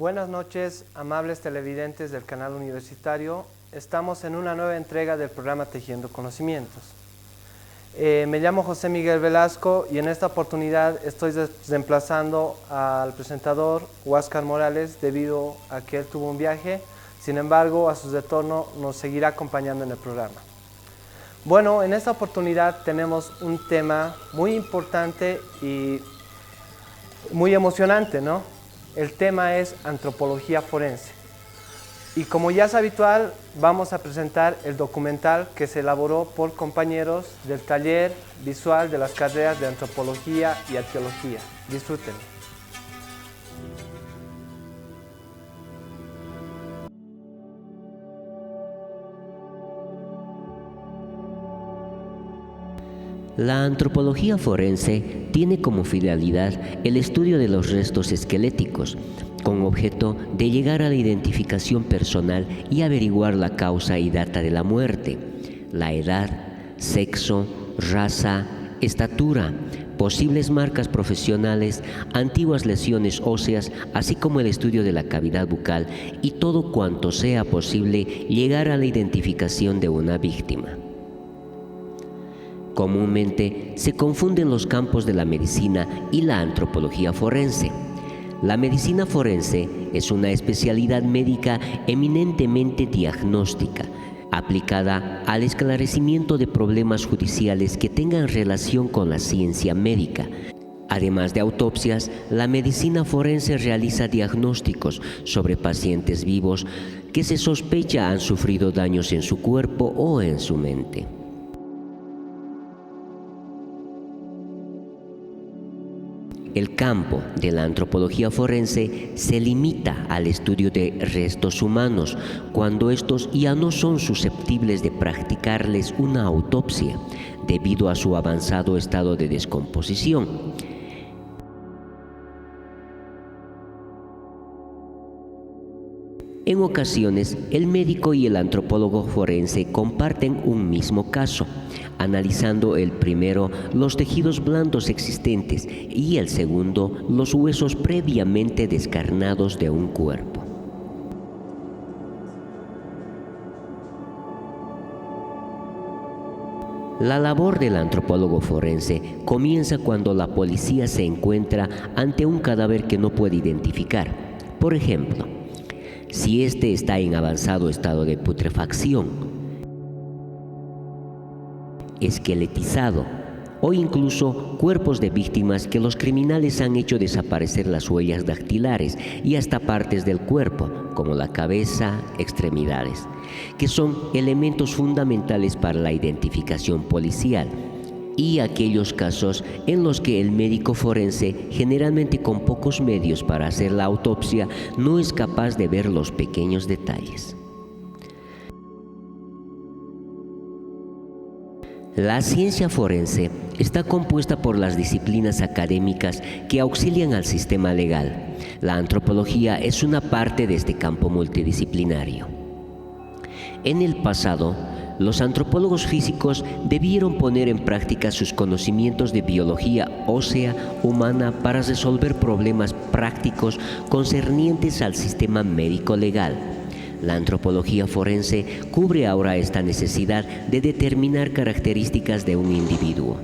Buenas noches, amables televidentes del canal universitario. Estamos en una nueva entrega del programa Tejiendo Conocimientos. Me llamo José Miguel Velasco y en esta oportunidad estoy reemplazando al presentador Huáscar Morales debido a que él tuvo un viaje. Sin embargo, a su retorno nos seguirá acompañando en el programa. Bueno, en esta oportunidad tenemos un tema muy importante y muy emocionante, ¿no? El tema es antropología forense. Y como ya es habitual, vamos a presentar el documental que se elaboró por compañeros del taller visual de las carreras de antropología y arqueología. Disfrútenlo. La antropología forense tiene como finalidad el estudio de los restos esqueléticos, con objeto de llegar a la identificación personal y averiguar la causa y data de la muerte, la edad, sexo, raza, estatura, posibles marcas profesionales, antiguas lesiones óseas, así como el estudio de la cavidad bucal y todo cuanto sea posible llegar a la identificación de una víctima. Comúnmente se confunden los campos de la medicina y la antropología forense. La medicina forense es una especialidad médica eminentemente diagnóstica, aplicada al esclarecimiento de problemas judiciales que tengan relación con la ciencia médica. Además de autopsias, la medicina forense realiza diagnósticos sobre pacientes vivos que se sospecha han sufrido daños en su cuerpo o en su mente. El campo de la antropología forense se limita al estudio de restos humanos cuando estos ya no son susceptibles de practicarles una autopsia debido a su avanzado estado de descomposición. En ocasiones, el médico y el antropólogo forense comparten un mismo caso, analizando el primero los tejidos blandos existentes y el segundo los huesos previamente descarnados de un cuerpo. La labor del antropólogo forense comienza cuando la policía se encuentra ante un cadáver que no puede identificar. Por ejemplo, si éste está en avanzado estado de putrefacción, esqueletizado o incluso cuerpos de víctimas que los criminales han hecho desaparecer las huellas dactilares y hasta partes del cuerpo, como la cabeza, extremidades, que son elementos fundamentales para la identificación policial, y aquellos casos en los que el médico forense, generalmente con pocos medios para hacer la autopsia, no es capaz de ver los pequeños detalles. La ciencia forense está compuesta por las disciplinas académicas que auxilian al sistema legal. La antropología es una parte de este campo multidisciplinario. En el pasado, los antropólogos físicos debieron poner en práctica sus conocimientos de biología ósea humana para resolver problemas prácticos concernientes al sistema médico legal. La antropología forense cubre ahora esta necesidad de determinar características de un individuo.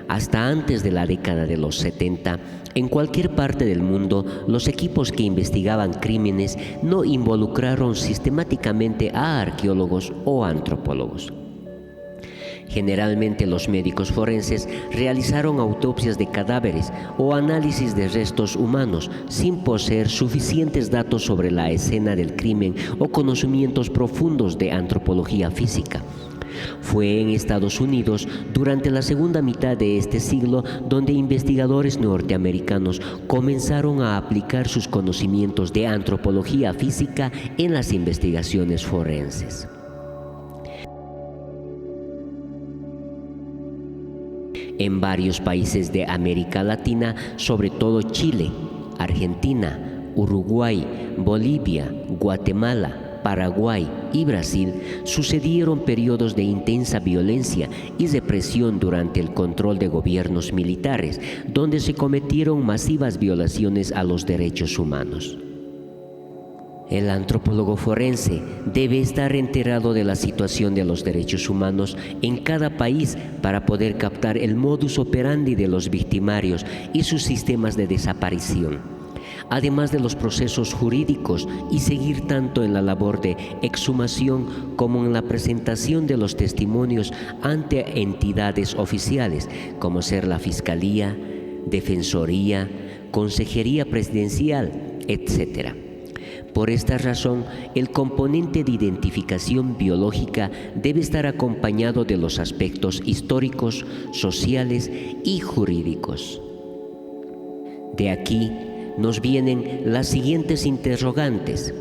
Hasta antes de la década de los 70, en cualquier parte del mundo, los equipos que investigaban crímenes no involucraron sistemáticamente a arqueólogos o antropólogos. Generalmente los médicos forenses realizaron autopsias de cadáveres o análisis de restos humanos sin poseer suficientes datos sobre la escena del crimen o conocimientos profundos de antropología física. Fue en Estados Unidos, durante la segunda mitad de este siglo, donde investigadores norteamericanos comenzaron a aplicar sus conocimientos de antropología física en las investigaciones forenses. En varios países de América Latina, sobre todo Chile, Argentina, Uruguay, Bolivia, Guatemala, Paraguay y Brasil sucedieron periodos de intensa violencia y represión durante el control de gobiernos militares, donde se cometieron masivas violaciones a los derechos humanos. El antropólogo forense debe estar enterado de la situación de los derechos humanos en cada país para poder captar el modus operandi de los victimarios y sus sistemas de desaparición, además de los procesos jurídicos, y seguir tanto en la labor de exhumación como en la presentación de los testimonios ante entidades oficiales, como ser la Fiscalía, Defensoría, Consejería Presidencial, etc. Por esta razón, el componente de identificación biológica debe estar acompañado de los aspectos históricos, sociales y jurídicos. De aquí nos vienen las siguientes interrogantes.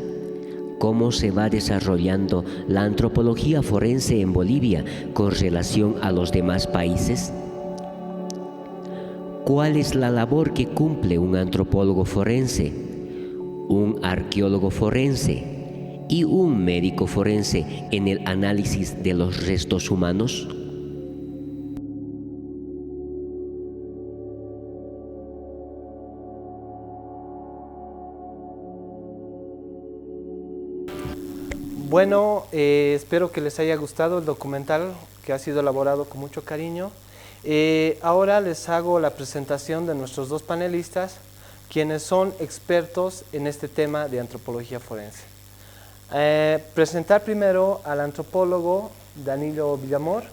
¿Cómo se va desarrollando la antropología forense en Bolivia con relación a los demás países? ¿Cuál es la labor que cumple un antropólogo forense, un arqueólogo forense y un médico forense en el análisis de los restos humanos? Bueno, espero que les haya gustado el documental que ha sido elaborado con mucho cariño. Ahora les hago la presentación de nuestros dos panelistas, quienes son expertos en este tema de antropología forense. Presentar primero al antropólogo Danilo Villamor.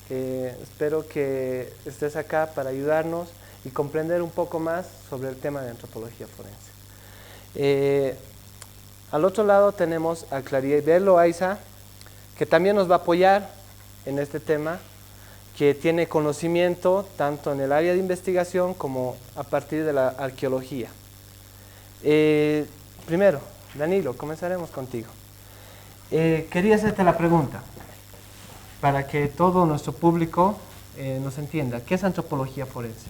Espero que estés acá para ayudarnos y comprender un poco más sobre el tema de antropología forense. Al otro lado tenemos a Claribel Loaiza, que también nos va a apoyar en este tema, que tiene conocimiento tanto en el área de investigación como a partir de la arqueología. Primero, Danilo, comenzaremos contigo. Quería hacerte la pregunta, para que todo nuestro público nos entienda. ¿Qué es antropología forense?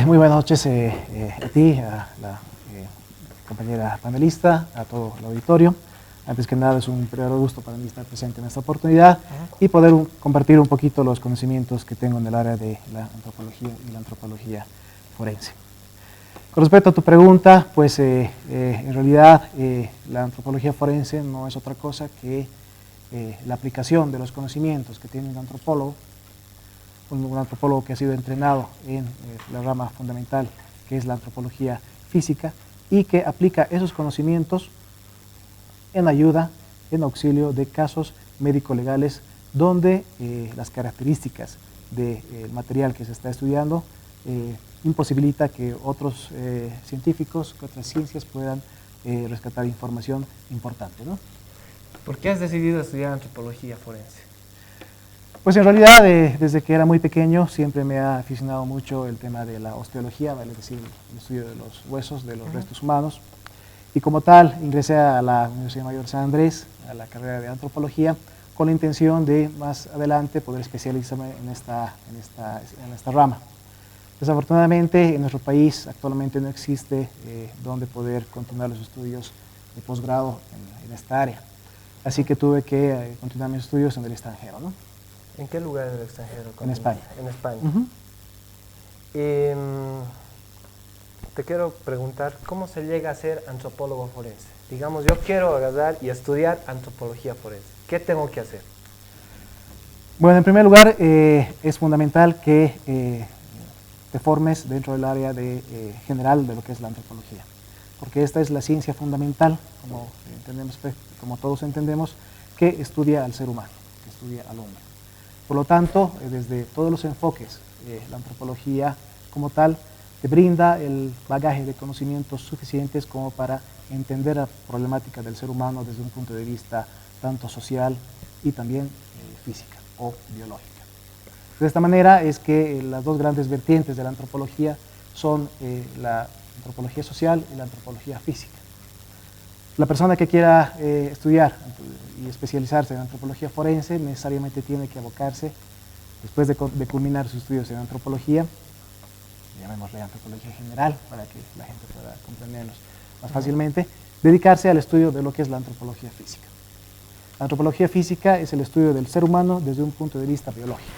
Muy buenas noches a ti, a la compañera panelista, a todo el auditorio. Antes que nada, es un verdadero gusto para mí estar presente en esta oportunidad y poder compartir un poquito los conocimientos que tengo en el área de la antropología y la antropología forense. Con respecto a tu pregunta, pues en realidad la antropología forense no es otra cosa que la aplicación de los conocimientos que tiene un antropólogo que ha sido entrenado en la rama fundamental que es la antropología física y que aplica esos conocimientos en ayuda, en auxilio de casos médico-legales donde las características del material que se está estudiando imposibilita que otros científicos, que otras ciencias puedan rescatar información importante, ¿no? ¿Por qué has decidido estudiar antropología forense? Pues en realidad desde que era muy pequeño siempre me ha aficionado mucho el tema de la osteología, vale decir, el estudio de los huesos, de los restos humanos. Y como tal, ingresé a la Universidad Mayor de San Andrés, a la carrera de antropología, con la intención de más adelante poder especializarme en esta rama. Desafortunadamente, en nuestro país actualmente no existe donde poder continuar los estudios de posgrado en esta área. Así que tuve que continuar mis estudios en el extranjero, ¿no? ¿En qué lugar del extranjero? En España. En España. Te quiero preguntar, ¿cómo se llega a ser antropólogo forense? Digamos, yo quiero agarrar y estudiar antropología forense. ¿Qué tengo que hacer? Bueno, en primer lugar, es fundamental que te formes dentro del área general de lo que es la antropología, porque esta es la ciencia fundamental, como todos entendemos, que estudia al ser humano, que estudia al hombre. Por lo tanto, desde todos los enfoques, la antropología como tal te brinda el bagaje de conocimientos suficientes como para entender la problemática del ser humano desde un punto de vista tanto social y también física o biológica. De esta manera es que las dos grandes vertientes de la antropología son la antropología social y la antropología física. La persona que quiera estudiar y especializarse en antropología forense necesariamente tiene que abocarse, después de culminar sus estudios en antropología, llamémosle antropología general para que la gente pueda comprendernos más fácilmente, dedicarse al estudio de lo que es la antropología física. La antropología física es el estudio del ser humano desde un punto de vista biológico,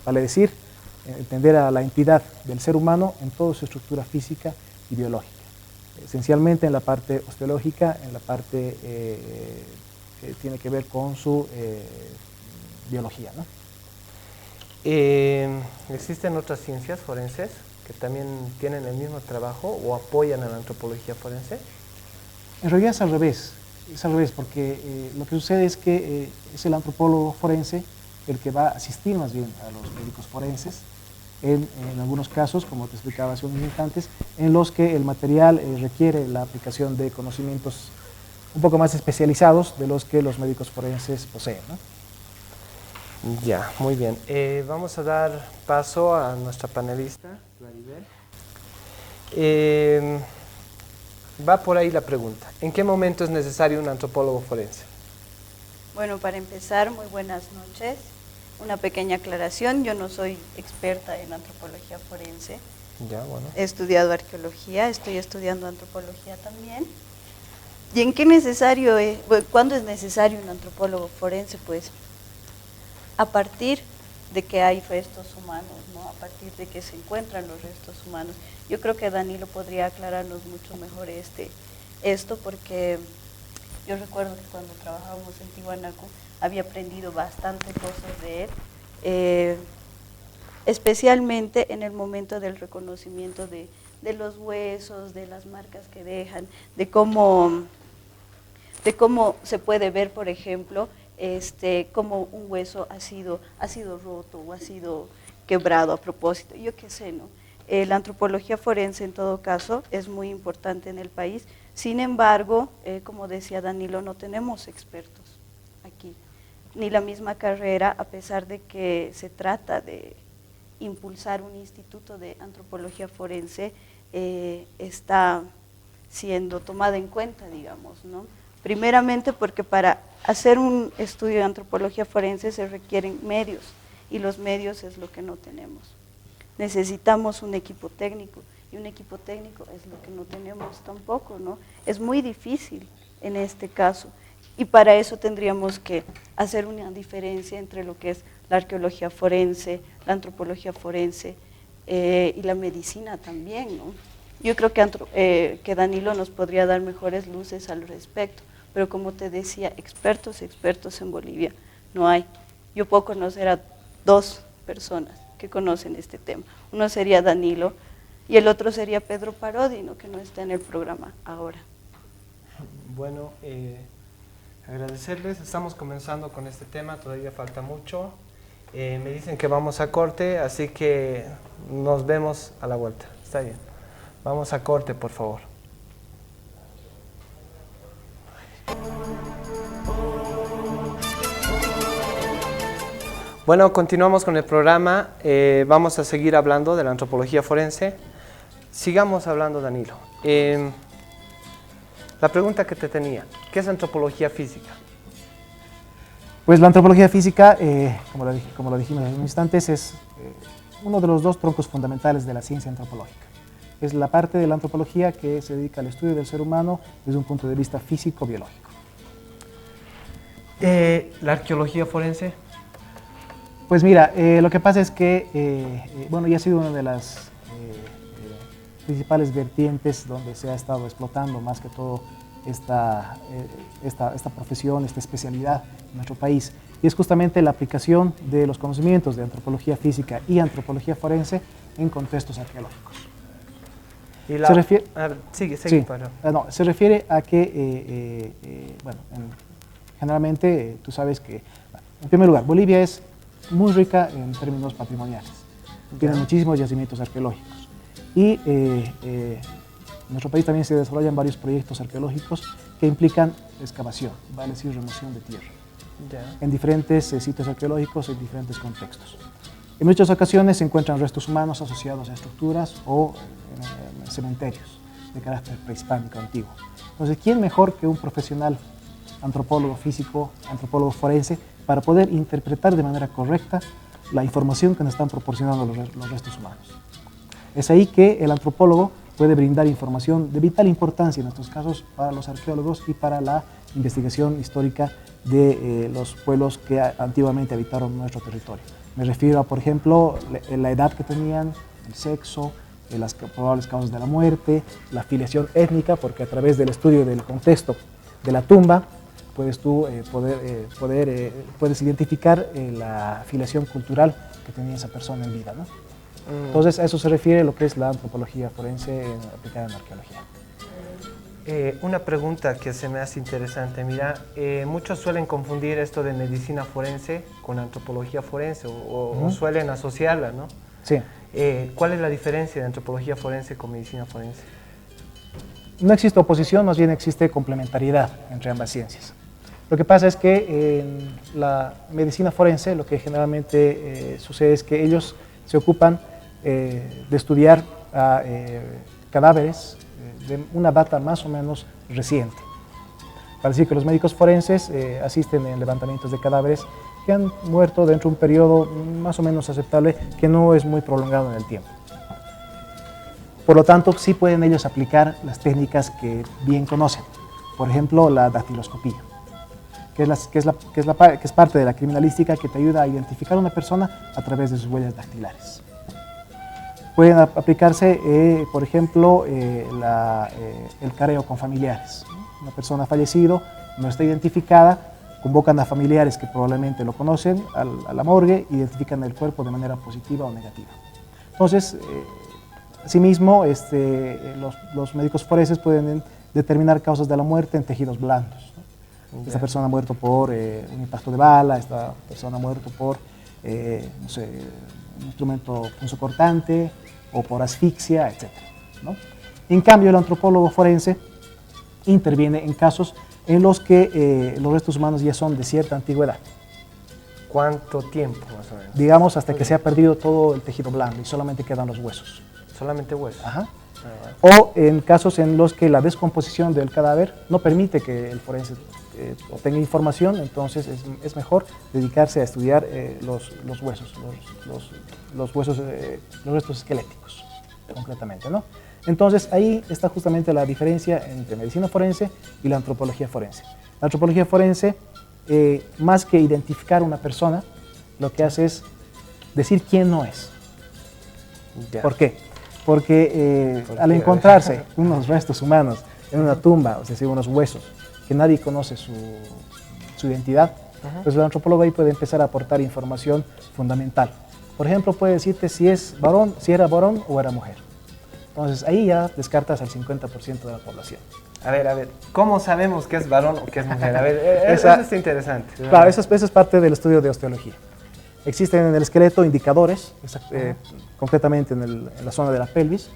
vale decir, entender a la entidad del ser humano en toda su estructura física y biológica, esencialmente en la parte osteológica, en la parte que tiene que ver con su biología, ¿no? ¿Existen otras ciencias forenses que también tienen el mismo trabajo o apoyan a la antropología forense? En realidad es al revés porque lo que sucede es que es el antropólogo forense el que va a asistir más bien a los médicos forenses en algunos casos, como te explicaba hace unos instantes, en los que el material requiere la aplicación de conocimientos un poco más especializados de los que los médicos forenses poseen, ¿no? Ya, muy bien. Vamos a dar paso a nuestra panelista, Claribel. Va por ahí la pregunta. ¿En qué momento es necesario un antropólogo forense? Bueno, para empezar, muy buenas noches. Una pequeña aclaración, yo no soy experta en antropología forense. Ya, bueno. He estudiado arqueología, estoy estudiando antropología también. ¿Y en qué necesario es? Bueno, ¿cuándo es necesario un antropólogo forense? Pues a partir de que hay restos humanos, ¿no? A partir de que se encuentran los restos humanos. Yo creo que Danilo podría aclararnos mucho mejor esto, porque yo recuerdo que cuando trabajábamos en Tiwanaku había aprendido bastante cosas de él, especialmente en el momento del reconocimiento de los huesos, de las marcas que dejan, de cómo se puede ver, por ejemplo, cómo un hueso ha sido roto o ha sido quebrado a propósito, yo qué sé, ¿no? La antropología forense, en todo caso, es muy importante en el país. Sin embargo, como decía Danilo, no tenemos expertos aquí, ni la misma carrera, a pesar de que se trata de impulsar un instituto de antropología forense, está siendo tomada en cuenta, digamos, ¿no? Primeramente porque para hacer un estudio de antropología forense se requieren medios, y los medios es lo que no tenemos. Necesitamos un equipo técnico, y un equipo técnico es lo que no tenemos tampoco, ¿no? Es muy difícil en este caso, y para eso tendríamos que hacer una diferencia entre lo que es la arqueología forense, la antropología forense y la medicina también, ¿no? Yo creo que Danilo nos podría dar mejores luces al respecto, pero como te decía, expertos en Bolivia no hay. Yo puedo conocer a 2 personas que conocen este tema. Uno sería Danilo y el otro sería Pedro Parodi, ¿no? Que no está en el programa ahora. Bueno, agradecerles. Estamos comenzando con este tema, todavía falta mucho. Me dicen que vamos a corte, así que nos vemos a la vuelta. Está bien. Vamos a corte, por favor. Bueno, continuamos con el programa. Vamos a seguir hablando de la antropología forense. Sigamos hablando, Danilo. La pregunta que te tenía, ¿qué es antropología física? Pues la antropología física, como lo dijimos hace unos instantes, es uno de los 2 troncos fundamentales de la ciencia antropológica. Es la parte de la antropología que se dedica al estudio del ser humano desde un punto de vista físico-biológico. ¿La arqueología forense? Pues mira, lo que pasa es que, bueno, ya ha sido una de las principales vertientes donde se ha estado explotando más que todo esta profesión, esta especialidad en nuestro país. Y es justamente la aplicación de los conocimientos de antropología física y antropología forense en contextos arqueológicos. Y se refiere, sigue, sí, para. No, se refiere a que, bueno, generalmente tú sabes que, en primer lugar, Bolivia es muy rica en términos patrimoniales, tiene muchísimos yacimientos arqueológicos y en nuestro país también se desarrollan varios proyectos arqueológicos que implican excavación, vale decir remoción de tierra, en diferentes sitios arqueológicos en diferentes contextos. En muchas ocasiones se encuentran restos humanos asociados a estructuras o en cementerios de carácter prehispánico antiguo. Entonces, ¿quién mejor que un profesional antropólogo físico, antropólogo forense, para poder interpretar de manera correcta la información que nos están proporcionando los restos humanos? Es ahí que el antropólogo puede brindar información de vital importancia en estos casos para los arqueólogos y para la investigación histórica de los pueblos que antiguamente habitaron nuestro territorio. Me refiero a, por ejemplo, la edad que tenían, el sexo, las probables causas de la muerte, la filiación étnica, porque a través del estudio del contexto de la tumba puedes tú puedes identificar la filiación cultural que tenía esa persona en vida, ¿no? Entonces a eso se refiere lo que es la antropología forense aplicada en arqueología. Una pregunta que se me hace interesante, mira, muchos suelen confundir esto de medicina forense con antropología forense o suelen asociarla, ¿no? Sí. ¿Cuál es la diferencia de antropología forense con medicina forense? No existe oposición, más bien existe complementariedad entre ambas ciencias. Lo que pasa es que en la medicina forense lo que generalmente sucede es que ellos se ocupan de estudiar cadáveres de una data más o menos reciente. Para decir que los médicos forenses asisten en levantamientos de cadáveres que han muerto dentro de un periodo más o menos aceptable, que no es muy prolongado en el tiempo. Por lo tanto, sí pueden ellos aplicar las técnicas que bien conocen. Por ejemplo, la dactiloscopía, que es parte de la criminalística que te ayuda a identificar a una persona a través de sus huellas dactilares. Pueden aplicarse, por ejemplo, el careo con familiares. Una persona fallecida no está identificada, convocan a familiares que probablemente lo conocen a la morgue, identifican el cuerpo de manera positiva o negativa. Entonces, asimismo, los médicos forenses pueden determinar causas de la muerte en tejidos blandos, ¿no? Esta persona ha muerto por un impacto de bala, esta persona ha muerto por no sé, un instrumento punzocortante o por asfixia, etc., ¿no? En cambio, el antropólogo forense interviene en casos en los que los restos humanos ya son de cierta antigüedad. ¿Cuánto tiempo más o menos? Digamos hasta que se ha perdido todo el tejido blando y solamente quedan los huesos. Solamente huesos. Ajá. O en casos en los que la descomposición del cadáver no permite que el forense obtenga información, entonces es mejor dedicarse a estudiar los huesos, los restos esqueléticos, concretamente, ¿no? Entonces ahí está justamente la diferencia entre medicina forense y la antropología forense. La antropología forense, más que identificar una persona, lo que hace es decir quién no es. Ya. ¿Por qué? Porque al encontrarse unos restos humanos en una tumba, es decir, unos huesos, que nadie conoce su identidad, pues el antropólogo ahí puede empezar a aportar información fundamental. Por ejemplo, puede decirte si era varón o era mujer. Entonces ahí ya descartas al 50% de la población. A ver, ¿cómo sabemos que es varón o que es mujer? A ver, eso es interesante. Claro, eso es parte del estudio de osteología. Existen en el esqueleto indicadores, concretamente en la zona de la pelvis,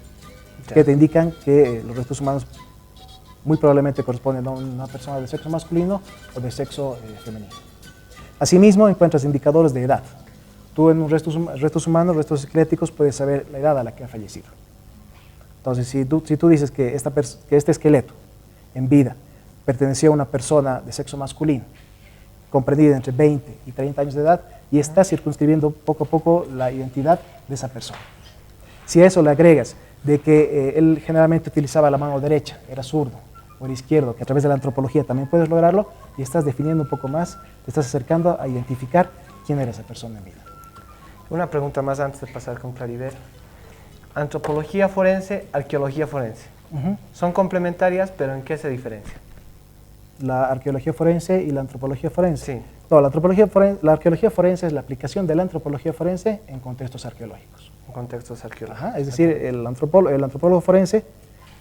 que te indican que los restos humanos muy probablemente corresponden a una persona de sexo masculino o de sexo femenino. Asimismo, encuentras indicadores de edad. Tú en restos humanos, restos esqueléticos, puedes saber la edad a la que ha fallecido. Entonces, si tú dices que este esqueleto en vida perteneció a una persona de sexo masculino, comprendida entre 20 y 30 años de edad, y está circunscribiendo poco a poco la identidad de esa persona. Si a eso le agregas de que él generalmente utilizaba la mano derecha, era zurdo, o era izquierdo, que a través de la antropología también puedes lograrlo, y estás definiendo un poco más, te estás acercando a identificar quién era esa persona en vida. Una pregunta más antes de pasar con Claribel. Antropología forense, arqueología forense. Son complementarias, pero ¿en qué se diferencian? La arqueología forense y la antropología forense. Sí. No, la arqueología forense es la aplicación de la antropología forense en contextos arqueológicos. En contextos arqueológicos. Ajá, es decir, el antropólogo forense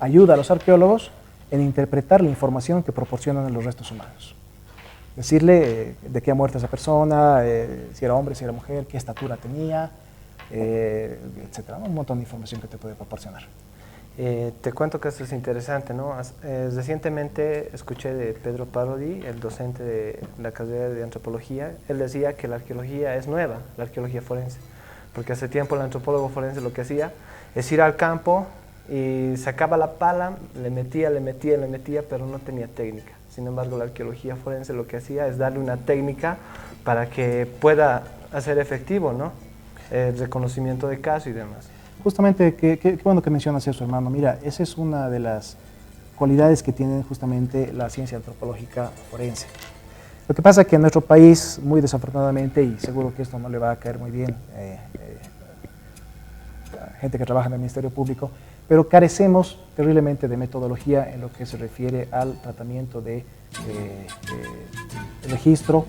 ayuda a los arqueólogos en interpretar la información que proporcionan los restos humanos. Decirle de qué ha muerto esa persona, si era hombre, si era mujer, qué estatura tenía, etcétera, ¿no? Un montón de información que te puede proporcionar. Te cuento que esto es interesante, ¿no? Recientemente escuché de Pedro Parodi, el docente de la carrera de antropología. Él decía que la arqueología es nueva, la arqueología forense, porque hace tiempo el antropólogo forense lo que hacía es ir al campo y sacaba la pala, le metía, pero no tenía técnica. Sin embargo, la arqueología forense lo que hacía es darle una técnica para que pueda hacer efectivo, ¿no?, el reconocimiento de caso y demás. Justamente, qué bueno que mencionas eso, hermano. Mira, esa es una de las cualidades que tiene justamente la ciencia antropológica forense. Lo que pasa es que en nuestro país, muy desafortunadamente, y seguro que esto no le va a caer muy bien a gente que trabaja en el Ministerio Público, pero carecemos terriblemente de metodología en lo que se refiere al tratamiento de registro,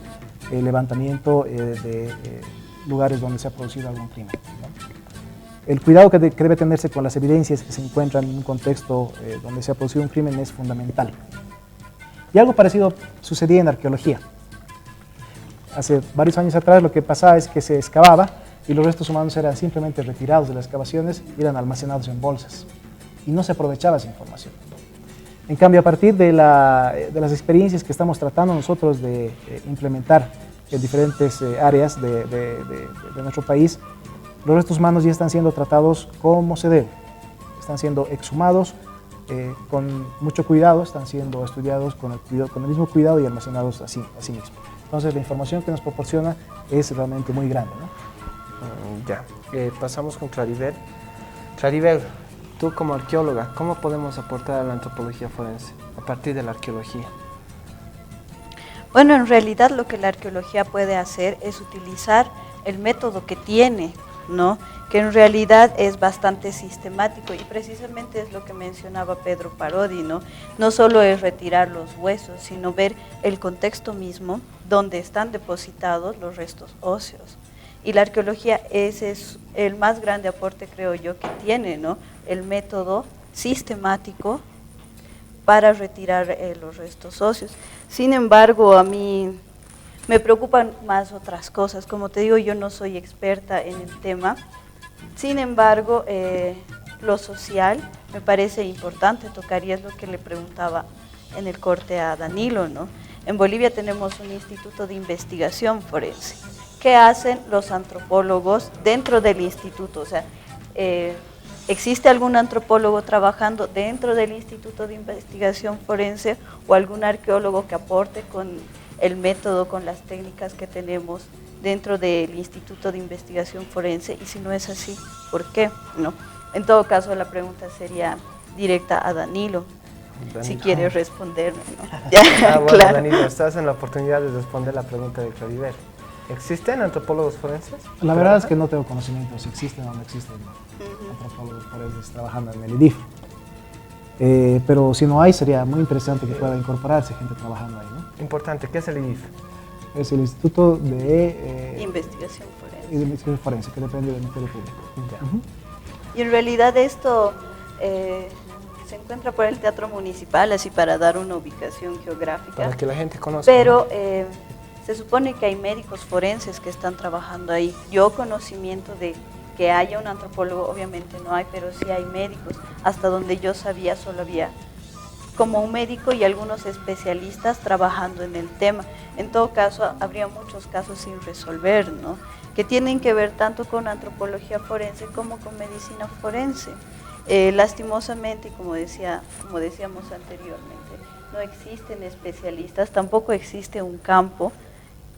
levantamiento de lugares donde se ha producido algún crimen, ¿no? El cuidado que debe tenerse con las evidencias que se encuentran en un contexto donde se ha producido un crimen es fundamental. Y algo parecido sucedía en arqueología. Hace varios años atrás lo que pasaba es que se excavaba y los restos humanos eran simplemente retirados de las excavaciones y eran almacenados en bolsas. Y no se aprovechaba esa información. En cambio, a partir de las experiencias que estamos tratando nosotros de implementar en diferentes áreas de nuestro país, los restos humanos ya están siendo tratados como se debe. Están siendo exhumados con mucho cuidado, están siendo estudiados con el mismo cuidado y almacenados así mismo. Entonces la información que nos proporciona es realmente muy grande, ¿no? Ya, pasamos con Claribel. Claribel, tú como arqueóloga, ¿cómo podemos aportar a la antropología forense a partir de la arqueología? Bueno, en realidad lo que la arqueología puede hacer es utilizar el método que tiene, ¿no? Que en realidad es bastante sistemático y precisamente es lo que mencionaba Pedro Parodi, ¿no? No solo es retirar los huesos, sino ver el contexto mismo donde están depositados los restos óseos. Y la arqueología, ese es el más grande aporte, creo yo, que tiene, ¿no? El método sistemático para retirar los restos óseos. Sin embargo, a mí me preocupan más otras cosas. Como te digo, yo no soy experta en el tema. Sin embargo, lo social me parece importante tocar, y es lo que le preguntaba en el corte a Danilo, ¿no? En Bolivia tenemos un instituto de investigación forense. ¿Qué hacen los antropólogos dentro del instituto? O sea, ¿existe algún antropólogo trabajando dentro del instituto de investigación forense o algún arqueólogo que aporte con el método, con las técnicas que tenemos dentro del Instituto de Investigación Forense? Y si no es así, ¿por qué? ¿No? En todo caso, la pregunta sería directa a Danilo, si quiere responder, ¿no? Bueno, Claro. Danilo, estás en la oportunidad de responder la pregunta de Claribel. ¿Existen antropólogos forenses? La verdad es que no tengo conocimiento si existen o no existen antropólogos forenses trabajando en el IDIF. Pero si no hay, sería muy interesante que pueda incorporarse gente trabajando ahí, ¿no? Importante, ¿qué es el IDIF? Es el Instituto de Investigación Forense. Investigación Forense, que depende del Ministerio Público. Ya. Y en realidad esto se encuentra por el Teatro Municipal, así para dar una ubicación geográfica. Para que la gente conozca. Pero se supone que hay médicos forenses que están trabajando ahí. Yo conocimiento de que haya un antropólogo, obviamente no hay, pero sí hay médicos. Hasta donde yo sabía solo había como un médico y algunos especialistas trabajando en el tema. En todo caso, habría muchos casos sin resolver, ¿no? Que tienen que ver tanto con antropología forense como con medicina forense. Lastimosamente, y como decíamos anteriormente, no existen especialistas, tampoco existe un campo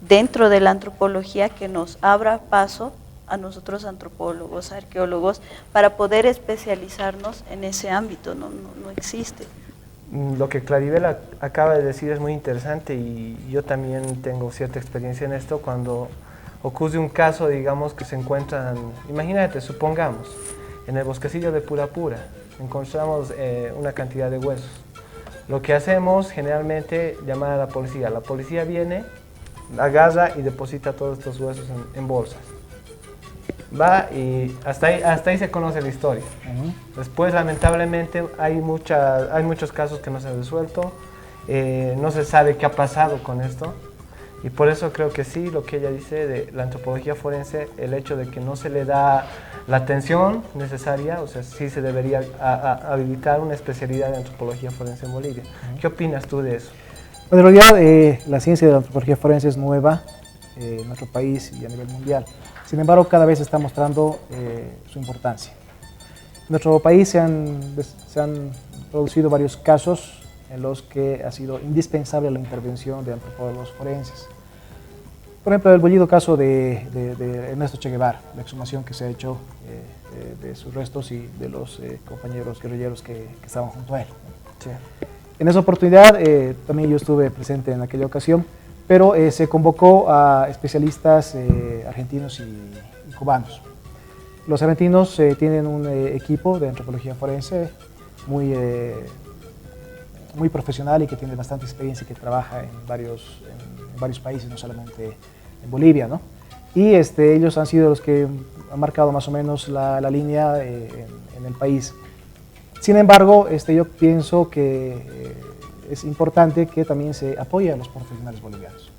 dentro de la antropología que nos abra paso a nosotros antropólogos, arqueólogos, para poder especializarnos en ese ámbito. No existe. Lo que Claribel acaba de decir es muy interesante y yo también tengo cierta experiencia en esto. Cuando ocurre un caso, digamos, que se encuentran, imagínate, supongamos, en el bosquecillo de Purapura, encontramos una cantidad de huesos. Lo que hacemos generalmente es llamar a la policía. La policía viene, agarra y deposita todos estos huesos en bolsas. Va y hasta ahí se conoce la historia. Después, lamentablemente, hay muchos casos que no se han resuelto, no se sabe qué ha pasado con esto, y por eso creo que sí, lo que ella dice de la antropología forense, el hecho de que no se le da la atención necesaria, o sea, sí se debería habilitar una especialidad de antropología forense en Bolivia. ¿Qué opinas tú de eso? Bueno, en realidad la ciencia de la antropología forense es nueva en nuestro país y a nivel mundial. Sin embargo, cada vez está mostrando su importancia. En nuestro país se han producido varios casos en los que ha sido indispensable la intervención de antropólogos forenses. Por ejemplo, el bullido caso de Ernesto Che Guevara, la exhumación que se ha hecho de sus restos y de los compañeros guerrilleros que estaban junto a él. Sí. En esa oportunidad también yo estuve presente en aquella ocasión, pero se convocó a especialistas argentinos y cubanos. Los argentinos tienen un equipo de antropología forense muy profesional y que tiene bastante experiencia y que trabaja en varios países, no solamente en Bolivia, ¿no? Y ellos han sido los que han marcado más o menos la línea en el país. Sin embargo, yo pienso que es importante que también se apoye a los profesionales bolivianos.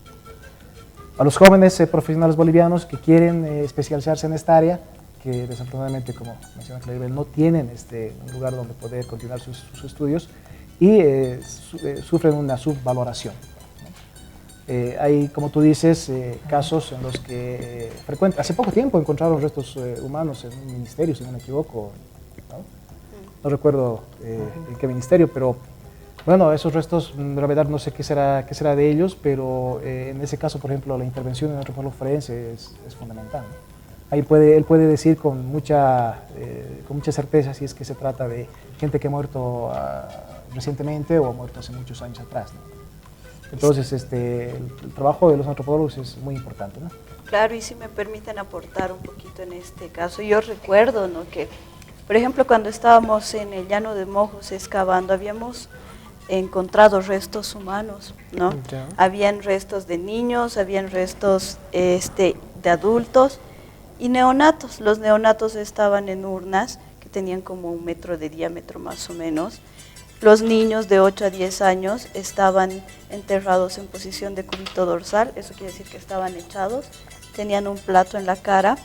A los jóvenes profesionales bolivianos que quieren especializarse en esta área, que desafortunadamente, como menciona Claribel, no tienen un lugar donde poder continuar sus estudios y sufren una subvaloración. Hay, como tú dices, casos en los que hace poco tiempo encontraron restos humanos en un ministerio, si no me equivoco, no recuerdo en qué ministerio, pero bueno, esos restos, en realidad no sé qué será de ellos, pero en ese caso, por ejemplo, la intervención en el antropólogo forense es fundamental, ¿no? Ahí él puede decir con mucha certeza si es que se trata de gente que ha muerto recientemente o ha muerto hace muchos años atrás, ¿no? Entonces, el trabajo de los antropólogos es muy importante, ¿no? Claro, y si me permiten aportar un poquito en este caso, yo recuerdo, ¿no?, que, por ejemplo, cuando estábamos en el Llano de Mojos excavando, habíamos encontrado restos humanos, ¿no? Ya. Habían restos de niños, habían restos de adultos y neonatos. Los neonatos estaban en urnas que tenían como 1 metro de diámetro más o menos. Los niños de 8 a 10 años estaban enterrados en posición de cúbito dorsal, eso quiere decir que estaban echados, tenían un plato en la cara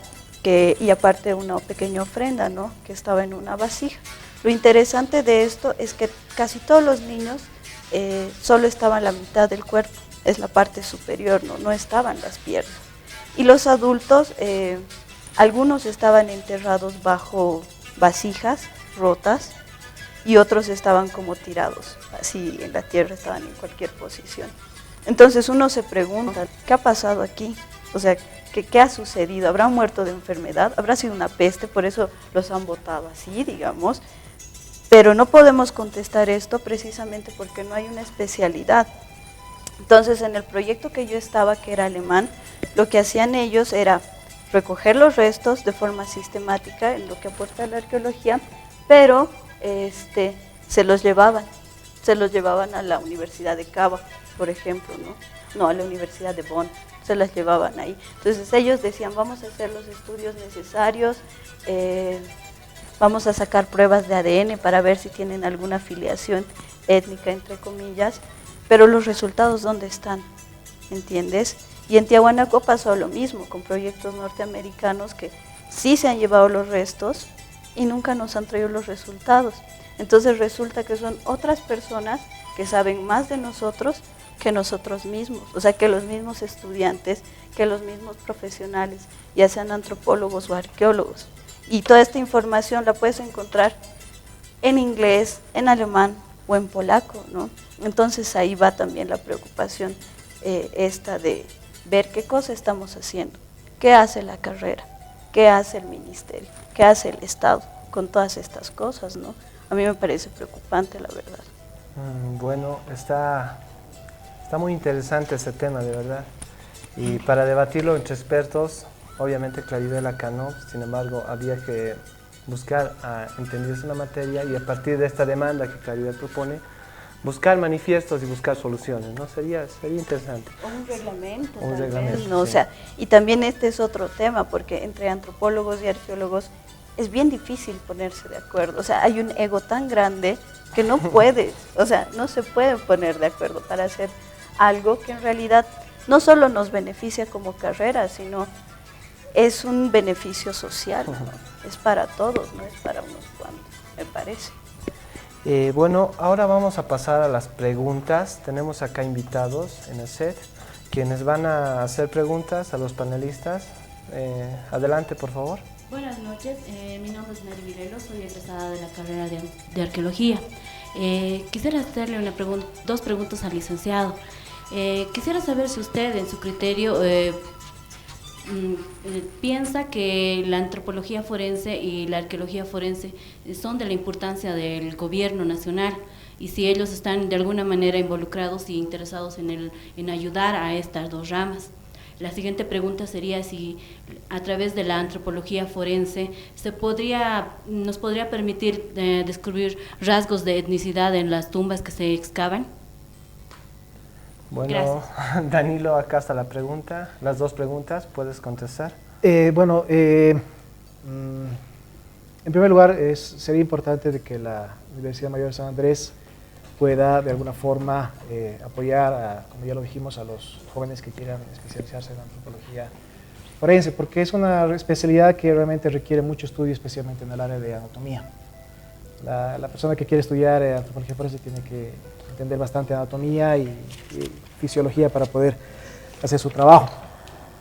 y aparte una pequeña ofrenda, ¿no?, que estaba en una vasija. Lo interesante de esto es que casi todos los niños solo estaban la mitad del cuerpo, es la parte superior, no estaban las piernas. Y los adultos, algunos estaban enterrados bajo vasijas rotas, y otros estaban como tirados, así en la tierra, estaban en cualquier posición. Entonces uno se pregunta, ¿qué ha pasado aquí? O sea, ¿qué ha sucedido? ¿Habrán muerto de enfermedad? ¿Habrá sido una peste? Por eso los han botado así, digamos. Pero no podemos contestar esto precisamente porque no hay una especialidad. Entonces, en el proyecto que yo estaba, que era alemán, lo que hacían ellos era recoger los restos de forma sistemática en lo que aporta la arqueología, pero se los llevaban a la Universidad de Cava, por ejemplo, no, a la Universidad de Bonn, se las llevaban ahí. Entonces ellos decían, vamos a hacer los estudios necesarios, vamos a sacar pruebas de ADN para ver si tienen alguna afiliación étnica, entre comillas, pero los resultados, ¿dónde están? ¿Entiendes? Y en Tiahuanaco pasó lo mismo, con proyectos norteamericanos que sí se han llevado los restos y nunca nos han traído los resultados. Entonces resulta que son otras personas que saben más de nosotros que nosotros mismos, o sea, que los mismos estudiantes, que los mismos profesionales, ya sean antropólogos o arqueólogos. Y toda esta información la puedes encontrar en inglés, en alemán o en polaco, ¿no? Entonces ahí va también la preocupación esta de ver qué cosa estamos haciendo, qué hace la carrera, qué hace el ministerio, qué hace el Estado con todas estas cosas, ¿no? A mí me parece preocupante, la verdad. Bueno, está muy interesante este tema, de verdad. Y para debatirlo entre expertos, obviamente Claribel acá no, sin embargo, había que buscar entenderse la materia y a partir de esta demanda que Claribel propone, buscar manifiestos y buscar soluciones, ¿no? Sería interesante. Un reglamento. Un reglamento, ¿no? sí. O sea, y también este es otro tema, porque entre antropólogos y arqueólogos es bien difícil ponerse de acuerdo. O sea, hay un ego tan grande que no puedes, o sea, no se pueden poner de acuerdo para hacer algo que en realidad no solo nos beneficia como carrera, sino es un beneficio social, ¿no? Es para todos, no es para unos cuantos, me parece. Bueno, ahora vamos a pasar a las preguntas. Tenemos acá invitados en el set, quienes van a hacer preguntas a los panelistas. Adelante, por favor. Buenas noches, mi nombre es Mary Virelo, soy egresada de la carrera de Arqueología. Quisiera hacerle dos preguntas al licenciado. Quisiera saber si usted, en su criterio, piensa que la antropología forense y la arqueología forense son de la importancia del gobierno nacional y si ellos están de alguna manera involucrados y interesados en ayudar a estas dos ramas. La siguiente pregunta sería si a través de la antropología forense nos podría permitir descubrir rasgos de etnicidad en las tumbas que se excavan. Bueno, Gracias. Danilo, acá está la pregunta, las dos preguntas, ¿puedes contestar? En primer lugar, sería importante de que la Universidad Mayor de San Andrés pueda de alguna forma apoyar, como ya lo dijimos, a los jóvenes que quieran especializarse en antropología forense, porque es una especialidad que realmente requiere mucho estudio, especialmente en el área de anatomía. La persona que quiere estudiar antropología forense tiene que entender bastante anatomía y fisiología para poder hacer su trabajo.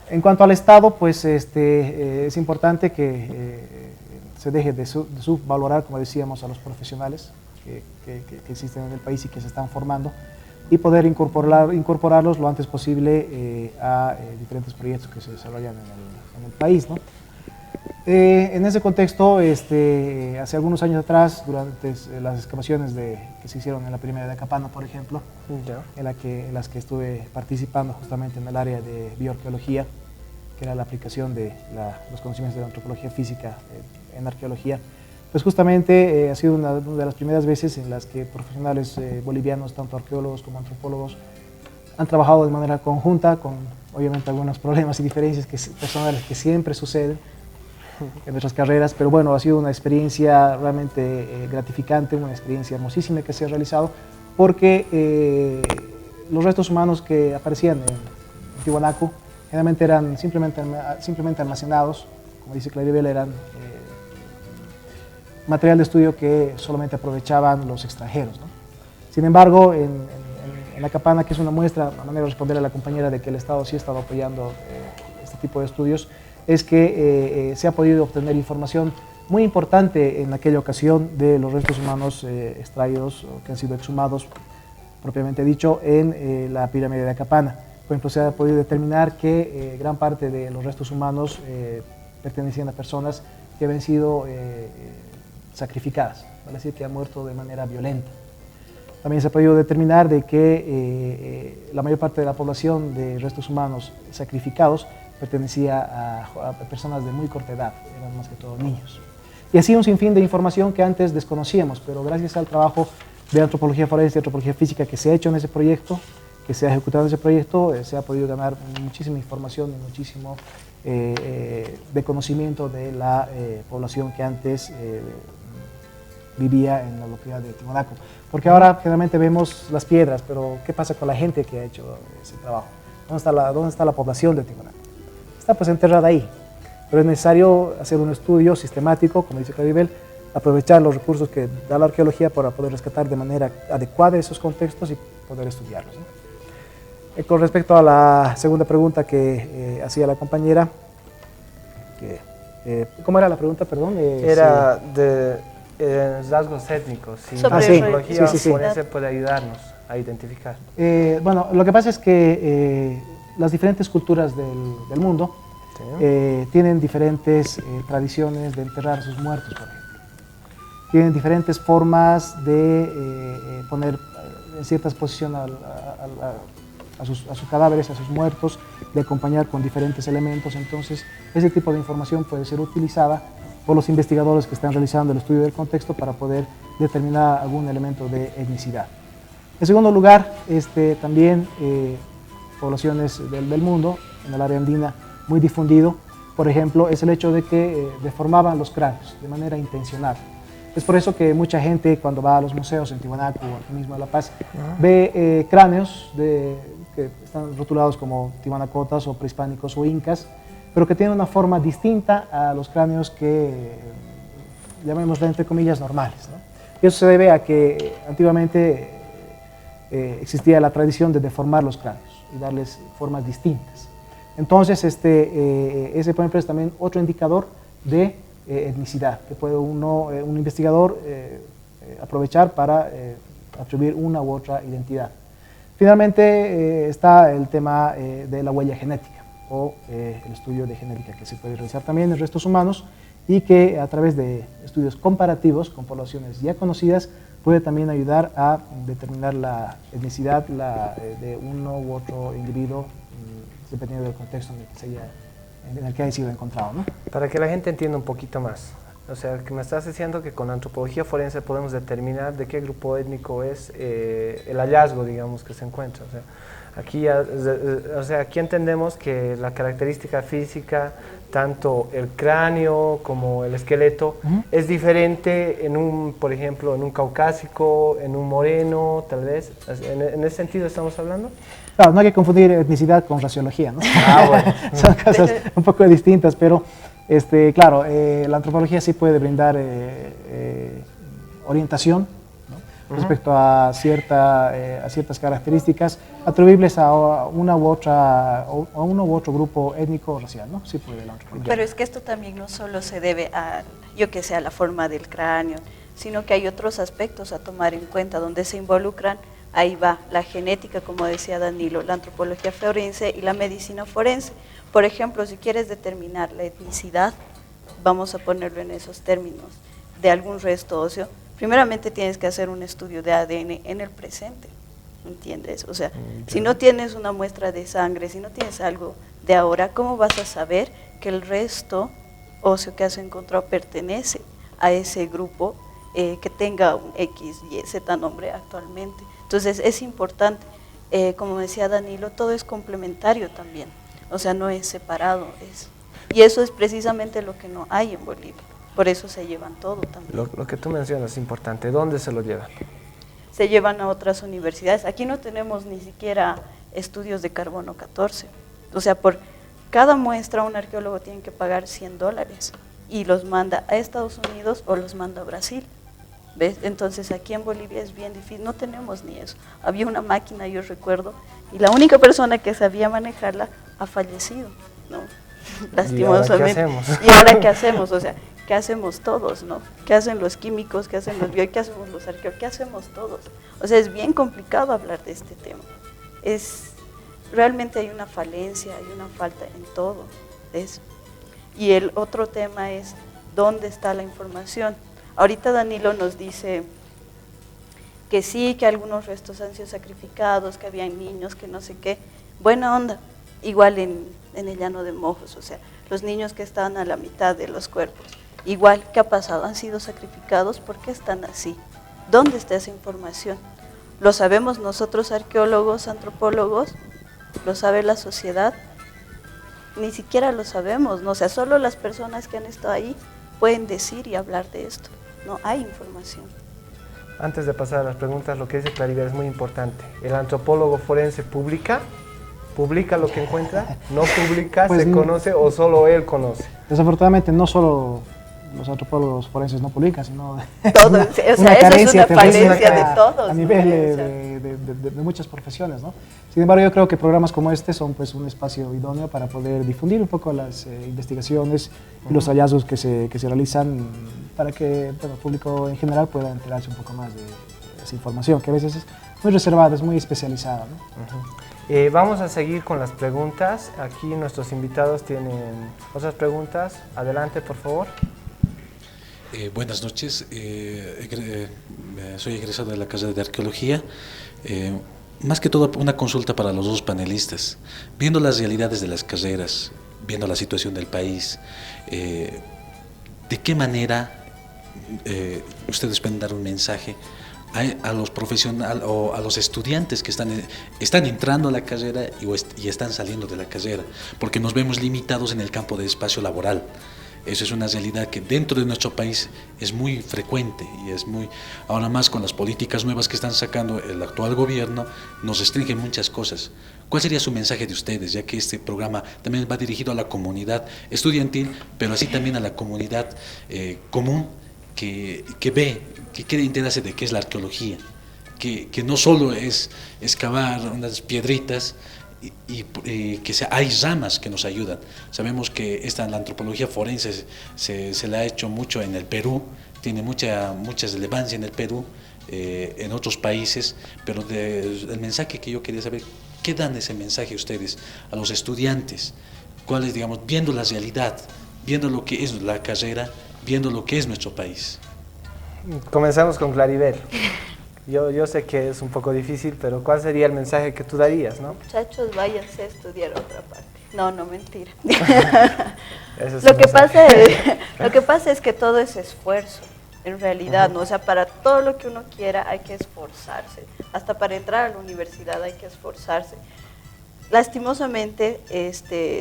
En cuanto al Estado, pues es importante que se deje de subvalorar, como decíamos, a los profesionales que existen en el país y que se están formando y poder incorporarlos lo antes posible a diferentes proyectos que se desarrollan en el país, ¿no? En ese contexto, hace algunos años atrás, durante las excavaciones que se hicieron en la pirámide de Acapana, por ejemplo, en las que estuve participando justamente en el área de bioarqueología, que era la aplicación de los conocimientos de la antropología física en arqueología, pues justamente ha sido una de las primeras veces en las que profesionales bolivianos, tanto arqueólogos como antropólogos, han trabajado de manera conjunta, con obviamente algunos problemas y diferencias personales que siempre suceden en nuestras carreras, pero bueno, ha sido una experiencia realmente gratificante, una experiencia hermosísima que se ha realizado, porque los restos humanos que aparecían en Tiwanaku generalmente eran simplemente almacenados, como dice Claribel, eran material de estudio que solamente aprovechaban los extranjeros, ¿no? Sin embargo, en Acapana, que es una muestra, a manera de responder a la compañera de que el Estado sí ha estado apoyando este tipo de estudios, es que se ha podido obtener información muy importante en aquella ocasión de los restos humanos extraídos o que han sido exhumados, propiamente dicho, en la pirámide de Acapana. Por ejemplo, se ha podido determinar que gran parte de los restos humanos pertenecían a personas que habían sido sacrificadas, es decir, que han muerto de manera violenta. También se ha podido determinar de que la mayor parte de la población de restos humanos sacrificados pertenecía a personas de muy corta edad, eran más que todo niños. Y así un sinfín de información que antes desconocíamos, pero gracias al trabajo de antropología forense y antropología física que se ha hecho en ese proyecto, que se ha ejecutado en ese proyecto, se ha podido ganar muchísima información y muchísimo de conocimiento de la población que antes vivía en la localidad de Tiwanaku. Porque ahora generalmente vemos las piedras, pero ¿qué pasa con la gente que ha hecho ese trabajo? ¿Dónde está la población de Tiwanaku? Está pues enterrada ahí, pero es necesario hacer un estudio sistemático, como dice Claribel, aprovechar los recursos que da la arqueología para poder rescatar de manera adecuada esos contextos y poder estudiarlos, ¿no? Con respecto a la segunda pregunta que hacía la compañera, ¿cómo era la pregunta, perdón? Era de rasgos étnicos, si la antropología forense puede ayudarnos a identificar. Bueno, lo que pasa es que las diferentes culturas del mundo tienen diferentes tradiciones de enterrar a sus muertos, por ejemplo. Tienen diferentes formas de poner en ciertas posiciones a sus cadáveres, a sus muertos, de acompañar con diferentes elementos. Entonces, ese tipo de información puede ser utilizada por los investigadores que están realizando el estudio del contexto para poder determinar algún elemento de etnicidad. En segundo lugar, también poblaciones del mundo, en el área andina, muy difundido, por ejemplo, es el hecho de que deformaban los cráneos de manera intencional. Es por eso que mucha gente cuando va a los museos en Tiwanaku o aquí mismo en La Paz, ve cráneos que están rotulados como tiwanacotas o prehispánicos o incas, pero que tienen una forma distinta a los cráneos que, llamémosla entre comillas, normales, ¿no? Y eso se debe a que antiguamente existía la tradición de deformar los cráneos y darles formas distintas. Entonces, ese por ejemplo es también otro indicador de etnicidad que puede un investigador aprovechar para atribuir una u otra identidad. Finalmente está el tema de la huella genética o el estudio de genética que se puede realizar también en restos humanos y que a través de estudios comparativos con poblaciones ya conocidas puede también ayudar a determinar la etnicidad de uno u otro individuo dependiendo del contexto en el que haya sido encontrado, ¿no? Para que la gente entienda un poquito más, o sea, que me estás diciendo que con la antropología forense podemos determinar de qué grupo étnico es el hallazgo, digamos, que se encuentra. O sea, aquí entendemos que la característica física, tanto el cráneo como el esqueleto, es diferente en un, por ejemplo, en un caucásico, en un moreno, tal vez. ¿En ese sentido estamos hablando? Claro, no hay que confundir etnicidad con raciología, ¿no? Bueno. Son cosas un poco distintas, pero claro, la antropología sí puede brindar orientación, ¿no? Respecto a ciertas características atribuibles a uno u otro grupo étnico o racial, ¿no? Sí puede la antropología. Pero es que esto también no solo se debe a, yo que sé, a la forma del cráneo, sino que hay otros aspectos a tomar en cuenta donde se involucran. Ahí va la genética, como decía Danilo, la antropología forense y la medicina forense. Por ejemplo, si quieres determinar la etnicidad, vamos a ponerlo en esos términos, de algún resto óseo, primeramente tienes que hacer un estudio de ADN en el presente, ¿entiendes? O sea, si no tienes una muestra de sangre, si no tienes algo de ahora, ¿cómo vas a saber que el resto óseo que has encontrado pertenece a ese grupo que tenga un X, Y, Z nombre actualmente? Entonces es importante, como decía Danilo, todo es complementario también, o sea, no es separado, y eso es precisamente lo que no hay en Bolivia, por eso se llevan todo también. Lo que tú mencionas es importante, ¿dónde se lo llevan? Se llevan a otras universidades, aquí no tenemos ni siquiera estudios de carbono 14, o sea, por cada muestra un arqueólogo tiene que pagar $100 y los manda a Estados Unidos o los manda a Brasil. ¿Ves? Entonces aquí en Bolivia es bien difícil, no tenemos ni eso. Había una máquina, yo recuerdo, y la única persona que sabía manejarla ha fallecido, ¿no? Lastimosamente. ¿Y ahora qué hacemos? O sea, ¿qué hacemos todos, no? ¿Qué hacen los químicos? ¿Qué hacen los biólogos? ¿Qué hacemos los arqueólogos? ¿Qué hacemos todos? O sea, es bien complicado hablar de este tema. Realmente hay una falencia, hay una falta en todo. Y el otro tema es, ¿dónde está la información? Ahorita Danilo nos dice que sí, que algunos restos han sido sacrificados, que habían niños, que no sé qué. Buena onda, igual en el llano de Mojos, o sea, los niños que estaban a la mitad de los cuerpos. Igual, ¿qué ha pasado? ¿Han sido sacrificados? ¿Por qué están así? ¿Dónde está esa información? ¿Lo sabemos nosotros arqueólogos, antropólogos? ¿Lo sabe la sociedad? Ni siquiera lo sabemos, ¿no? O sea, solo las personas que han estado ahí pueden decir y hablar de esto. No hay información. Antes de pasar a las preguntas, lo que dice Claribel es muy importante. ¿El antropólogo forense publica lo que encuentra? ¿No publica? Pues ¿Se conoce o solo él conoce? Desafortunadamente no solo los antropólogos forenses no publican, sino todo, o sea, eso es una falencia de todos. A nivel de muchas profesiones, ¿no? Sin embargo, yo creo que programas como este son pues un espacio idóneo para poder difundir un poco las investigaciones y los hallazgos que se realizan para que el público en general pueda enterarse un poco más de esa información, que a veces es muy reservada, es muy especializada, ¿no? Vamos a seguir con las preguntas. Aquí nuestros invitados tienen otras preguntas. Adelante, por favor. Buenas noches, soy egresado de la carrera de Arqueología. Más que todo una consulta para los dos panelistas. Viendo las realidades de las carreras, viendo la situación del país, ¿de qué manera ustedes pueden dar un mensaje a los profesionales o a los estudiantes que están entrando a la carrera y están saliendo de la carrera? Porque nos vemos limitados en el campo de espacio laboral. Eso es una realidad que dentro de nuestro país es muy frecuente y es muy, ahora más con las políticas nuevas que están sacando el actual gobierno, nos restringen muchas cosas. ¿Cuál sería su mensaje de ustedes, ya que este programa también va dirigido a la comunidad estudiantil, pero así también a la comunidad común que quiere enterarse de qué es la arqueología, que no solo es excavar unas piedritas, y que hay ramas que nos ayudan. Sabemos que la antropología forense se le ha hecho mucho en el Perú, tiene mucha relevancia en el Perú, en otros países, pero el mensaje que yo quería saber, ¿qué dan ese mensaje ustedes a los estudiantes? ¿Cuál es, digamos, viendo la realidad, viendo lo que es la carrera, viendo lo que es nuestro país? Comenzamos con Claribel. Yo sé que es un poco difícil, pero ¿cuál sería el mensaje que tú darías, no? Muchachos, váyanse a estudiar a otra parte. No, mentira. Ese es Lo un que mensaje. pasa es que todo es esfuerzo, en realidad, ¿no? O sea, para todo lo que uno quiera hay que esforzarse. Hasta para entrar a la universidad hay que esforzarse. Lastimosamente,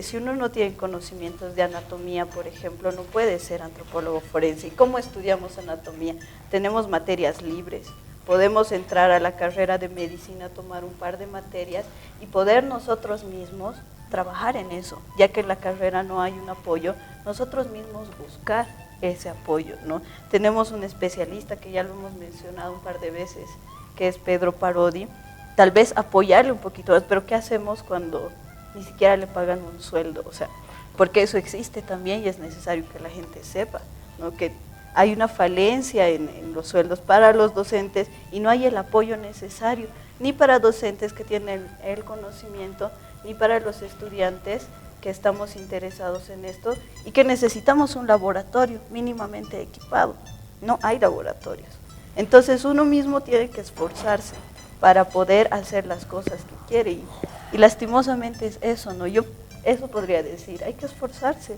si uno no tiene conocimientos de anatomía, por ejemplo, no puede ser antropólogo forense. ¿Y cómo estudiamos anatomía? Tenemos materias libres. Podemos entrar a la carrera de medicina, tomar un par de materias y poder nosotros mismos trabajar en eso, ya que en la carrera no hay un apoyo, nosotros mismos buscar ese apoyo, ¿no? Tenemos un especialista que ya lo hemos mencionado un par de veces, que es Pedro Parodi, tal vez apoyarle un poquito más, pero ¿qué hacemos cuando ni siquiera le pagan un sueldo? O sea, porque eso existe también y es necesario que la gente sepa, ¿no? Que hay una falencia en los sueldos para los docentes y no hay el apoyo necesario, ni para docentes que tienen el conocimiento, ni para los estudiantes que estamos interesados en esto y que necesitamos un laboratorio mínimamente equipado. No hay laboratorios. Entonces uno mismo tiene que esforzarse para poder hacer las cosas que quiere y lastimosamente es eso, ¿no? Yo eso podría decir, hay que esforzarse.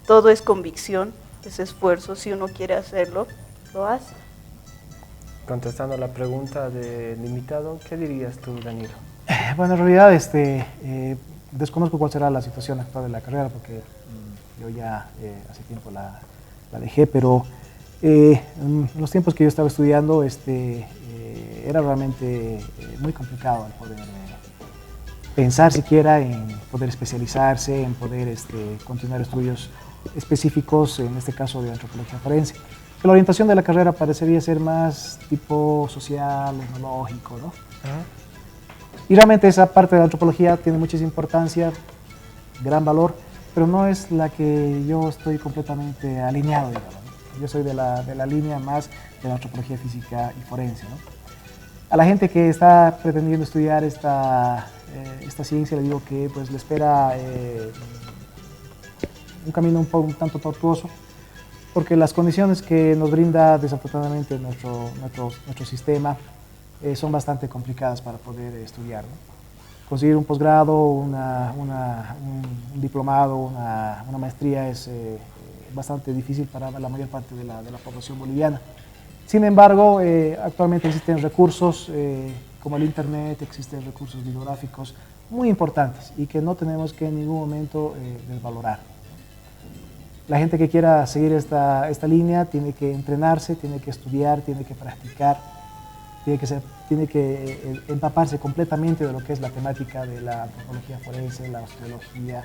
Todo es convicción, es esfuerzo, si uno quiere hacerlo, lo hace. Contestando a la pregunta del invitado, ¿qué dirías tú, Danilo? Bueno, en realidad desconozco cuál será la situación actual de la carrera porque yo ya hace tiempo la dejé, pero en los tiempos que yo estaba estudiando era realmente muy complicado el poder pensar siquiera en poder especializarse, en poder continuar estudios específicos, en este caso de antropología forense. La orientación de la carrera parecería ser más tipo social, etnológico, ¿no? Y realmente esa parte de la antropología tiene muchísima importancia, gran valor, pero no es la que yo estoy completamente alineado, digamos, ¿no? Yo soy de la línea más de la antropología física y forense, ¿no? A la gente que está pretendiendo estudiar esta ciencia le digo que pues le espera un camino un tanto tortuoso, porque las condiciones que nos brinda desafortunadamente nuestro sistema son bastante complicadas para poder estudiar, ¿no? Conseguir un posgrado, un diplomado, una maestría es bastante difícil para la mayor parte de la población boliviana. Sin embargo, actualmente existen recursos como el Internet, existen recursos bibliográficos muy importantes y que no tenemos que en ningún momento desvalorar. La gente que quiera seguir esta línea tiene que entrenarse, tiene que estudiar, tiene que practicar, tiene que empaparse completamente de lo que es la temática de la antropología forense, la osteología,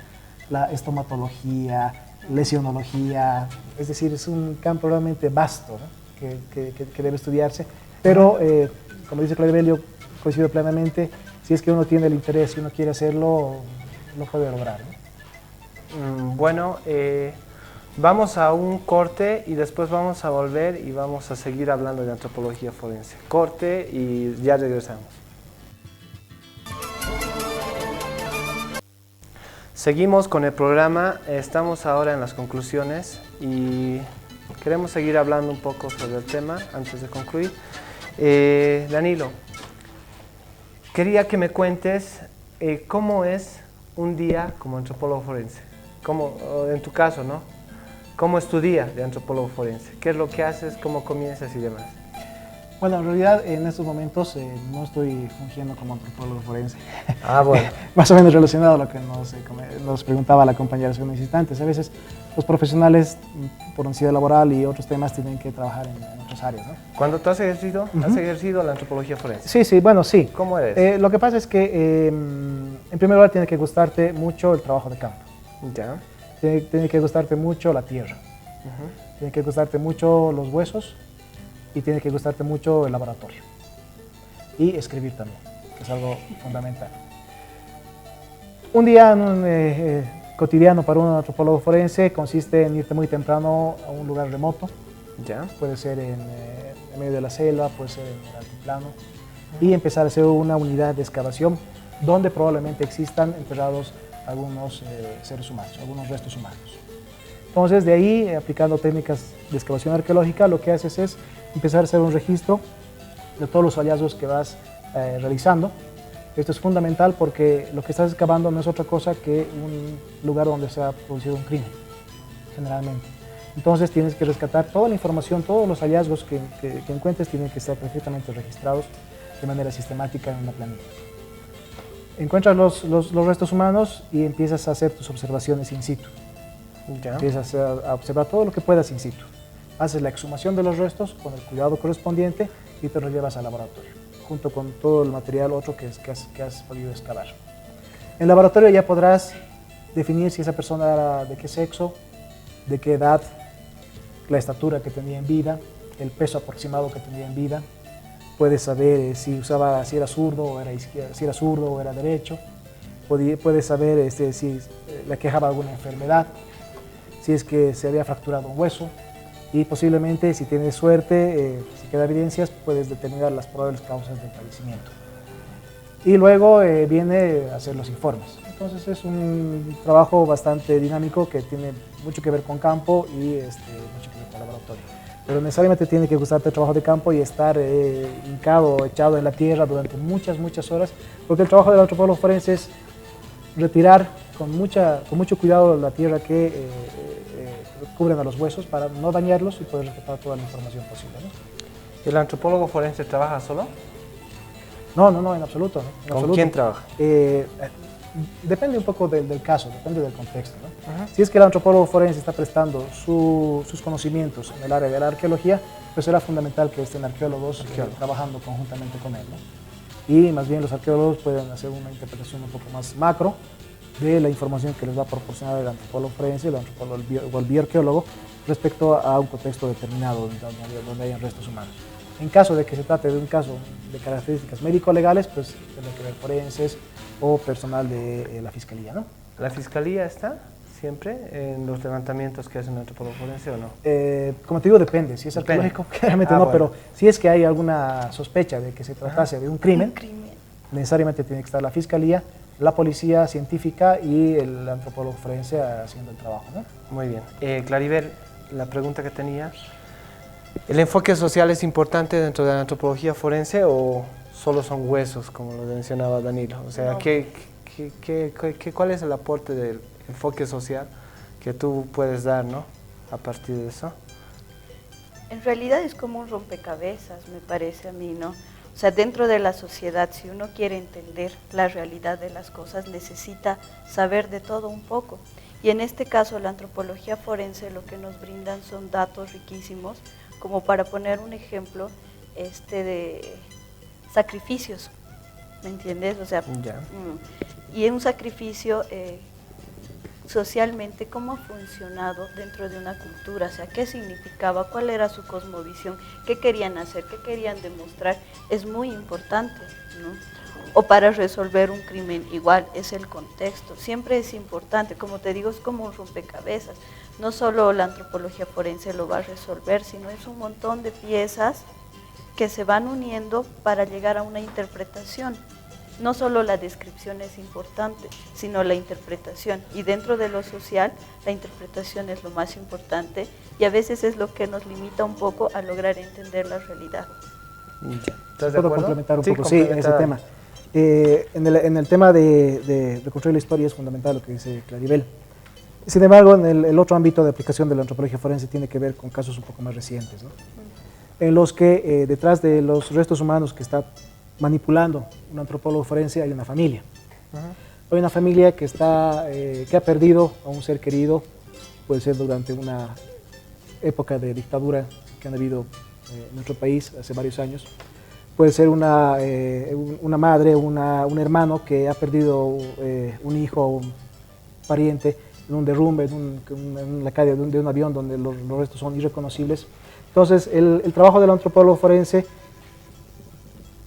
la estomatología, lesionología, es decir, es un campo realmente vasto, ¿no? que debe estudiarse, pero como dice Claribel, yo coincido plenamente, si es que uno tiene el interés, si uno quiere hacerlo, lo puede lograr, ¿no? Bueno, vamos a un corte y después vamos a volver y vamos a seguir hablando de antropología forense. Corte y ya regresamos. Seguimos con el programa, estamos ahora en las conclusiones y queremos seguir hablando un poco sobre el tema antes de concluir. Danilo, quería que me cuentes cómo es un día como antropólogo forense. En tu caso, ¿no? ¿Cómo es tu día de antropólogo forense? ¿Qué es lo que haces? ¿Cómo comienzas y demás? Bueno, en realidad en estos momentos no estoy fungiendo como antropólogo forense. Ah, bueno. Más o menos relacionado a lo que nos preguntaba la compañera hace unos instantes. A veces los profesionales por necesidad laboral y otros temas tienen que trabajar en otras áreas, ¿no? Cuando tú has ejercido la antropología forense. Sí, bueno, sí. ¿Cómo eres? Lo que pasa es que en primer lugar tiene que gustarte mucho el trabajo de campo. Ya. Tiene que gustarte mucho la tierra. Tiene que gustarte mucho los huesos. Y tiene que gustarte mucho el laboratorio. Y escribir también, que es algo fundamental. Un día cotidiano para un antropólogo forense consiste en irte muy temprano a un lugar remoto, Ya. puede ser en medio de la selva, puede ser en el altiplano, y empezar a hacer una unidad de excavación donde probablemente existan enterrados algunos seres humanos, algunos restos humanos. Entonces, de ahí, aplicando técnicas de excavación arqueológica, lo que haces es empezar a hacer un registro de todos los hallazgos que vas realizando. Esto es fundamental porque lo que estás excavando no es otra cosa que un lugar donde se ha producido un crimen, generalmente. Entonces tienes que rescatar toda la información, todos los hallazgos que encuentres tienen que estar perfectamente registrados de manera sistemática en una planilla. Encuentras los restos humanos y empiezas a hacer tus observaciones in situ. Ya. Empiezas a observar todo lo que puedas in situ. Haces la exhumación de los restos con el cuidado correspondiente y te los llevas al laboratorio, junto con todo el material otro que has podido excavar. En el laboratorio ya podrás definir si esa persona era de qué sexo, de qué edad, la estatura que tenía en vida, el peso aproximado que tenía en vida. Puedes saber si era zurdo o era izquierdo, si era zurdo o era derecho. Puedes saber si le quejaba alguna enfermedad, si es que se había fracturado un hueso, y posiblemente, si tienes suerte, si queda evidencias, puedes determinar las probables causas del fallecimiento. Y luego viene a hacer los informes. Entonces es un trabajo bastante dinámico que tiene mucho que ver con campo y mucho que ver con laboratorio. Pero necesariamente tiene que gustarte el trabajo de campo y estar hincado, echado en la tierra durante muchas horas, porque el trabajo del antropólogo forense es retirar con mucho cuidado la tierra que cubren a los huesos para no dañarlos y poder rescatar toda la información posible, ¿no? ¿El antropólogo forense trabaja solo? No, en absoluto. ¿No? En ¿Con absoluto. quién trabaja? Depende un poco del caso, depende del contexto, ¿no? Si es que el antropólogo forense está prestando sus conocimientos en el área de la arqueología, pues será fundamental que estén arqueólogos trabajando conjuntamente con él, ¿no? Y más bien los arqueólogos pueden hacer una interpretación un poco más macro de la información que les va a proporcionar el antropólogo forense, el antropólogo o el bioarqueólogo respecto a un contexto determinado donde hayan restos humanos. En caso de que se trate de un caso de características médico-legales, pues tendrá que ver forenses o personal de la fiscalía, ¿no? ¿La fiscalía está siempre en los levantamientos que hace un antropólogo forense o no? Como te digo, depende. Si es arqueológico, claramente no, bueno. pero si es que hay alguna sospecha de que se tratase de un crimen, necesariamente tiene que estar la fiscalía, la policía científica y el antropólogo forense haciendo el trabajo, ¿no? Muy bien. Claribel, la pregunta que tenía, ¿el enfoque social es importante dentro de la antropología forense o solo son huesos, como lo mencionaba Danilo? O sea, No. ¿cuál es el aporte del enfoque social que tú puedes dar, ¿no? A partir de eso. En realidad es como un rompecabezas, me parece a mí, ¿no? O sea, dentro de la sociedad, si uno quiere entender la realidad de las cosas, necesita saber de todo un poco. Y en este caso, la antropología forense lo que nos brindan son datos riquísimos, como para poner un ejemplo de sacrificios, ¿me entiendes? O sea, Ya. Y en un sacrificio socialmente, cómo ha funcionado dentro de una cultura, o sea, qué significaba, cuál era su cosmovisión, qué querían hacer, qué querían demostrar, es muy importante, ¿no? O para resolver un crimen, igual, es el contexto, siempre es importante, como te digo, es como un rompecabezas, no solo la antropología forense lo va a resolver, sino es un montón de piezas que se van uniendo para llegar a una interpretación. No solo la descripción es importante, sino la interpretación. Y dentro de lo social, la interpretación es lo más importante y a veces es lo que nos limita un poco a lograr entender la realidad. ¿Estás de ¿Puedo acuerdo? complementar un poco? Sí, en ese complementa. tema. En el tema de reconstruir la historia es fundamental lo que dice Claribel. Sin embargo, en el otro ámbito de aplicación de la antropología forense tiene que ver con casos un poco más recientes, ¿no? En los que detrás de los restos humanos que está manipulando un antropólogo forense hay una familia. Hay una familia que ha perdido a un ser querido, puede ser durante una época de dictadura que han habido en nuestro país hace varios años. Puede ser una madre, un hermano que ha perdido un hijo o un pariente en un derrumbe, en la caída de un avión donde los restos son irreconocibles. Entonces, el trabajo del antropólogo forense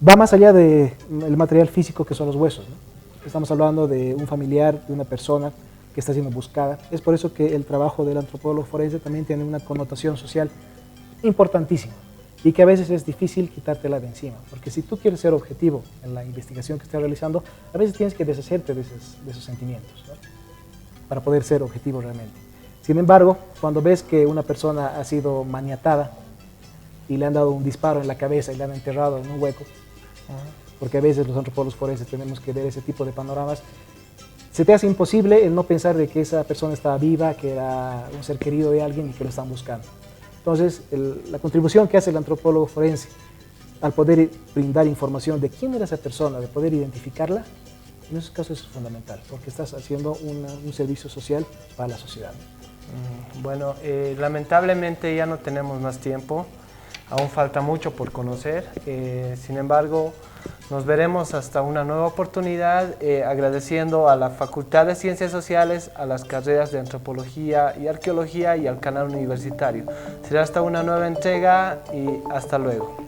va más allá del material físico que son los huesos, ¿no? Estamos hablando de un familiar, de una persona que está siendo buscada. Es por eso que el trabajo del antropólogo forense también tiene una connotación social importantísimo y que a veces es difícil quitártela de encima, porque si tú quieres ser objetivo en la investigación que estás realizando, a veces tienes que deshacerte de esos sentimientos, ¿no? Para poder ser objetivo realmente. Sin embargo, cuando ves que una persona ha sido maniatada y le han dado un disparo en la cabeza y le han enterrado en un hueco, porque a veces los antropólogos forenses tenemos que ver ese tipo de panoramas, se te hace imposible el no pensar de que esa persona estaba viva, que era un ser querido de alguien y que lo están buscando. Entonces, la contribución que hace el antropólogo forense al poder brindar información de quién era esa persona, de poder identificarla, en esos casos es fundamental, porque estás haciendo un servicio social para la sociedad. Bueno, lamentablemente ya no tenemos más tiempo, aún falta mucho por conocer, sin embargo, nos veremos hasta una nueva oportunidad, agradeciendo a la Facultad de Ciencias Sociales, a las carreras de Antropología y Arqueología y al canal universitario. Será hasta una nueva entrega y hasta luego.